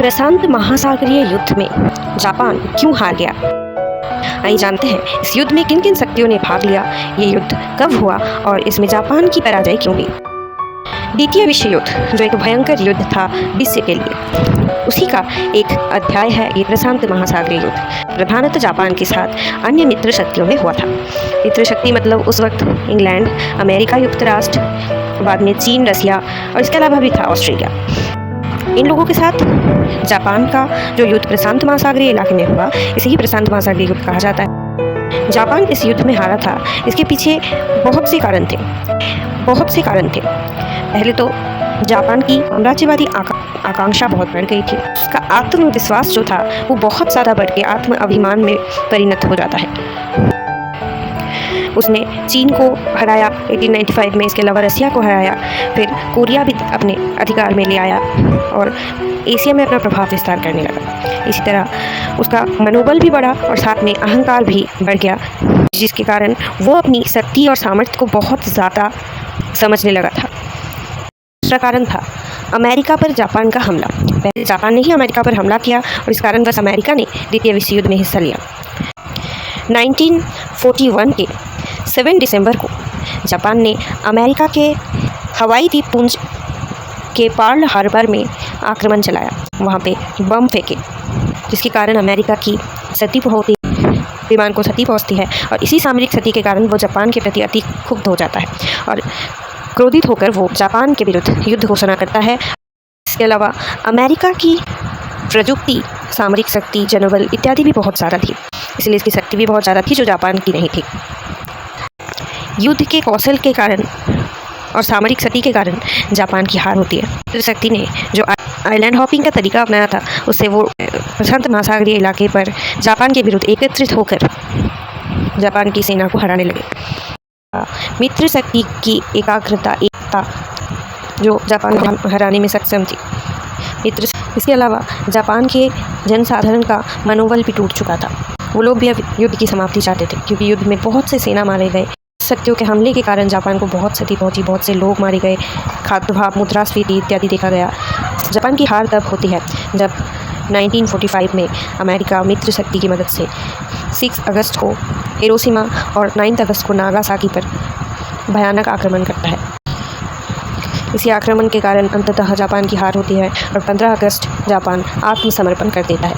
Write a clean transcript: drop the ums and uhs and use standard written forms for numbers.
प्रशांत महासागरीय युद्ध में जापान क्यों हार गया? आइए जानते हैं इस युद्ध में किन किन शक्तियों ने भाग लिया, ये युद्ध कब हुआ और इसमें जापान की पराजय क्यों हुई। द्वितीय विश्व युद्ध जो एक भयंकर युद्ध था विश्व के लिए, उसी का एक अध्याय है ये प्रशांत महासागरीय युद्ध। प्रधानतः जापान के साथ अन्य मित्र शक्तियों में हुआ था। मित्र शक्ति मतलब उस वक्त इंग्लैंड, अमेरिका युक्त राष्ट्र, बाद में चीन, रसिया और इसके अलावा भी था ऑस्ट्रेलिया। इन लोगों के साथ जापान का जो युद्ध प्रशांत महासागरीय इलाके में हुआ, इसे ही प्रशांत महासागरीय युद्ध कहा जाता है। जापान इस युद्ध में हारा था, इसके पीछे बहुत से कारण थे। पहले तो जापान की साम्राज्यवादी आकांक्षा बहुत बढ़ गई थी। उसका आत्मविश्वास जो था वो बहुत ज़्यादा बढ़ के आत्म अभिमान में परिणत हो जाता है। उसने चीन को हराया 1895 में, इसके अलावा रसिया को हराया, फिर कोरिया भी अपने अधिकार में ले आया और एशिया में अपना प्रभाव विस्तार करने लगा। इसी तरह उसका मनोबल भी बढ़ा और साथ में अहंकार भी बढ़ गया, जिसके कारण वो अपनी शक्ति और सामर्थ्य को बहुत ज़्यादा समझने लगा था। दूसरा कारण था अमेरिका पर जापान का हमला। पहले जापान ने ही अमेरिका पर हमला किया और इस कारणवश अमेरिका ने द्वितीय विश्व युद्ध में हिस्सा लिया। 1941 के 7 दिसंबर को जापान ने अमेरिका के हवाई द्वीपपुंज के पर्ल हार्बर में आक्रमण चलाया। वहाँ पे बम फेंके, जिसके कारण अमेरिका की क्षति पहुँचती, विमान को क्षति पहुँचती है और इसी सामरिक क्षति के कारण वो जापान के प्रति अति क्षुब्ध हो जाता है और क्रोधित होकर वो जापान के विरुद्ध युद्ध घोषणा करता है। इसके अलावा अमेरिका की प्रयुक्ति, सामरिक शक्ति, जनबल इत्यादि भी बहुत ज़्यादा थी, इसलिए इसकी शक्ति भी बहुत ज़्यादा थी जो जापान की नहीं थी। युद्ध के कौशल के कारण और सामरिक क्षति के कारण जापान की हार होती है। शक्ति ने जो आइलैंड हॉपिंग का तरीका अपनाया था, उससे वो प्रशांत महासागरीय इलाके पर जापान के विरुद्ध एकत्रित होकर जापान की सेना को हराने लगे। मित्र शक्ति की एकाग्रता, एकता जो जापान को हराने में सक्षम थी। इसके अलावा जापान के जनसाधारण का मनोबल भी टूट चुका था। वो लोग भी अब युद्ध की समाप्ति चाहते थे, क्योंकि युद्ध में बहुत से सेना मारे गए। शक्तियों के हमले के कारण जापान को बहुत क्षति पहुंची, बहुत से लोग मारे गए, खाद्य अभाव, मुद्रास्फीति इत्यादि देखा गया। जापान की हार तब होती है जब 1945 में अमेरिका मित्र शक्ति की मदद से 6 अगस्त को हिरोशिमा और 9 अगस्त को नागासाकी पर भयानक आक्रमण करता है। इसी आक्रमण के कारण अंततः जापान की हार होती है और 15 अगस्त जापान आत्मसमर्पण कर देता है।